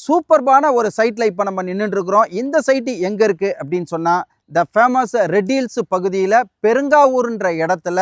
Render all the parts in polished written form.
சூப்பர்பான ஒரு சைட்டில் இப்போ நம்ம நின்றுட்டு இருக்கிறோம். இந்த சைட்டு எங்கே இருக்குது அப்படின்னு சொன்னால், த ஃபேமஸ் ரெட் ஹில்ஸ் பகுதியில் பெருங்காவூர்ன்ற இடத்துல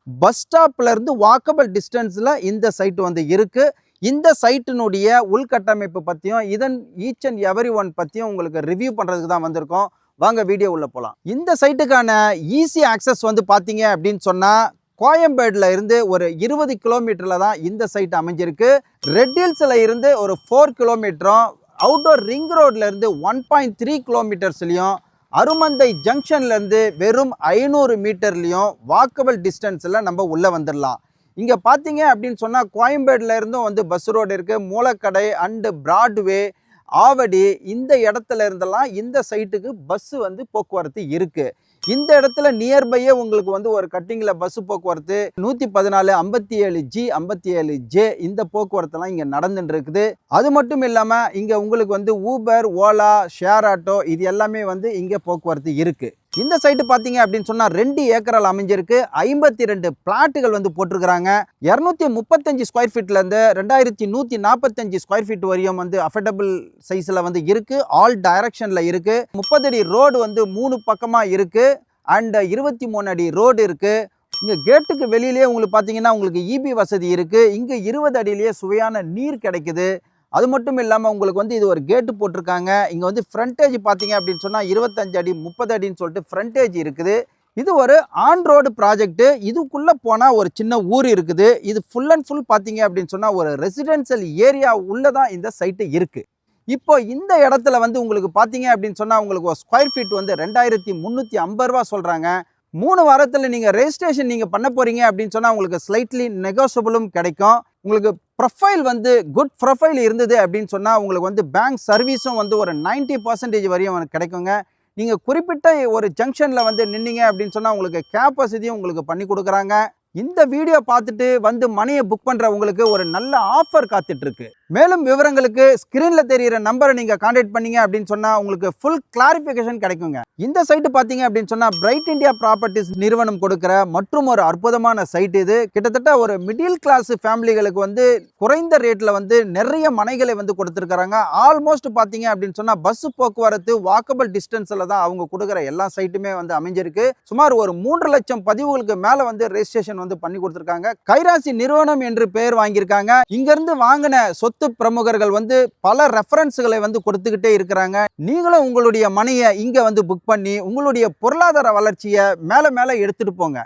பஸ் ஸ்டாப்லேருந்து வாக்கபிள் டிஸ்டன்ஸில் இந்த சைட்டு வந்து இருக்குது. இந்த சைட்டினுடைய உள்கட்டமைப்பு பற்றியும் இதன் ஈச் அண்ட் எவரி ஒன் பற்றியும் உங்களுக்கு ரிவ்யூ பண்ணுறதுக்கு தான் வந்திருக்கோம். வாங்க வீடியோ உள்ள போகலாம். இந்த சைட்டுக்கான ஈஸி ஆக்சஸ் வந்து பார்த்தீங்க அப்படின்னு சொன்னால், கோயம்பேடுல இருந்து ஒரு 20 கிலோமீட்டரில் தான் இந்த சைட் அமைஞ்சிருக்கு. ரெட் ஹில்ஸில் இருந்து ஒரு 4 கிலோமீட்டரும், அவுட்டோர் ரிங் ரோட்ல இருந்து 1.3 கிலோமீட்டர்ஸ்லையும், அருமந்தை ஜங்ஷன்லேருந்து வெறும் 500 மீட்டர்லையும் வாக்கபிள் டிஸ்டன்ஸில் நம்ம உள்ளே வந்துடலாம். இங்கே பார்த்தீங்க அப்படின்னு சொன்னால், கோயம்பேடுல இருந்தும் வந்து பஸ் ரோடு இருக்குது. மூலக்கடை அண்டு பிராட்வே, ஆவடி இந்த இடத்துல இருந்தெல்லாம் இந்த சைட்டுக்கு பஸ்ஸு வந்து போக்குவரத்து இருக்குது. இந்த இடத்துல நியர்பையே உங்களுக்கு வந்து ஒரு கட்டிங்கில் பஸ்ஸு போக்குவரத்து 114, 57G, 57J இந்த போக்குவரத்துலாம் இங்கே நடந்துட்டு இருக்குது. அது மட்டும் இல்லாமல் இங்கே உங்களுக்கு வந்து ஊபர், ஓலா, ஷேர் ஆட்டோ இது எல்லாமே வந்து இங்கே போக்குவரத்து இருக்குது. இந்த சைட்டு பார்த்தீங்க அப்படின்னு சொன்னால் 2 ஏக்கரால் அமைஞ்சிருக்கு. 52 பிளாட்டுகள் வந்து போட்டிருக்கிறாங்க. 235 ஸ்கொயர் ஃபீட்லேருந்து 2145 ஸ்கொயர் ஃபீட் வரையும் வந்து அஃபர்டபுள் சைஸில் வந்து இருக்குது. ஆல் டைரக்ஷனில் இருக்குது. 30 அடி ரோடு வந்து 3 பக்கமாக இருக்குது. அண்ட் 23 அடி ரோடு இருக்குது. இங்கே கேட்டுக்கு வெளியிலே உங்களுக்கு பார்த்தீங்கன்னா உங்களுக்கு இபி வசதி இருக்குது. இங்கே 20 அடியிலேயே சுவையான நீர் கிடைக்குது. அது மட்டும் இல்லாமல் உங்களுக்கு வந்து இது ஒரு கேட்டு போட்டிருக்காங்க. இங்கே வந்து ஃப்ரண்டேஜ் பார்த்தீங்க அப்படின்னு சொன்னால் 25 அடி 30 அடின்னு சொல்லிட்டு ஃப்ரண்டேஜ் இருக்குது. இது ஒரு ஆன் ரோடு ப்ராஜெக்ட்டு. இதுக்குள்ளே போனால் ஒரு சின்ன ஊர் இருக்குது. இது ஃபுல் அண்ட் ஃபுல் பார்த்தீங்க அப்படின்னு சொன்னால் ஒரு ரெசிடென்ஷியல் ஏரியா உள்ளே தான் இந்த சைட்டு இருக்குது. இப்போ இந்த இடத்துல வந்து உங்களுக்கு பார்த்தீங்க அப்படின்னு சொன்னால் உங்களுக்கு ஒரு ஸ்கொயர் ஃபீட் வந்து 2350 ரூபா சொல்கிறாங்க. 3 வாரத்தில் நீங்கள் ரெஜிஸ்ட்ரேஷன் நீங்கள் பண்ண போகிறீங்க அப்படின்னு சொன்னால் உங்களுக்கு ஸ்லைட்லி நெகோசியபிளும் கிடைக்கும். உங்களுக்கு ப்ரொஃபைல் வந்து குட் ப்ரொஃபைல் இருந்தது அப்படின்னு சொன்னால் உங்களுக்கு வந்து பேங்க் சர்வீஸும் வந்து ஒரு 90% வரையும் கிடைக்குங்க. நீங்கள் குறிப்பிட்ட ஒரு ஜங்ஷனில் வந்து நின்னீங்க அப்படின்னு சொன்னால் உங்களுக்கு கேப் வசதியும் உங்களுக்கு பண்ணி கொடுக்குறாங்க. இந்த வீடியோ பார்த்துட்டு வந்து மணியை புக் பண்ணுற உங்களுக்கு ஒரு நல்ல ஆஃபர் காத்துட்ருக்கு. மேலும் விவரங்களுக்கு ஸ்க்ரீனில் தெரிகிற நம்பரை நீங்கள் கான்டாக்ட் பண்ணீங்க அப்படின்னு சொன்னால் உங்களுக்கு ஃபுல் கிளாரிஃபிகேஷன் கிடைக்குங்க. இந்த சைட்டு பார்த்தீங்க அப்படின்னு சொன்னால் பிரைட் இந்தியா ப்ராப்பர்ட்டிஸ் நிறுவனம் கொடுக்குற மற்றும் ஒரு அற்புதமான சைட் இது. கிட்டத்தட்ட ஒரு மிடில் கிளாஸ் ஃபேமிலிகளுக்கு வந்து குறைந்த ரேட்டில் வந்து நிறைய மனைகளை வந்து கொடுத்துருக்காங்க. ஆல்மோஸ்ட் பார்த்தீங்க அப்படின்னு சொன்னால் பஸ் போக்குவரத்து வாக்கபிள் டிஸ்டன்ஸில் தான் அவங்க கொடுக்குற எல்லா சைட்டுமே வந்து அமைஞ்சிருக்கு. சுமார் ஒரு 3 லட்சம் பதிவுகளுக்கு மேலே வந்து ரெஜிஸ்ட்ரேஷன் வந்து பண்ணி கொடுத்துருக்காங்க. கைராசி நிறுவனம் என்று பெயர் வாங்கியிருக்காங்க. இங்கிருந்து வாங்கின சொத்து பிரமுகர்கள் வந்து பல ரெஃபரன்ஸ்களை வந்து கொடுத்துக்கிட்டே இருக்கிறாங்க. நீங்களும் உங்களுடைய மணியை இங்க வந்து புக் பண்ணி உங்களுடைய பொருளாதார வளர்ச்சியை மேல மேல எடுத்துட்டு போங்க.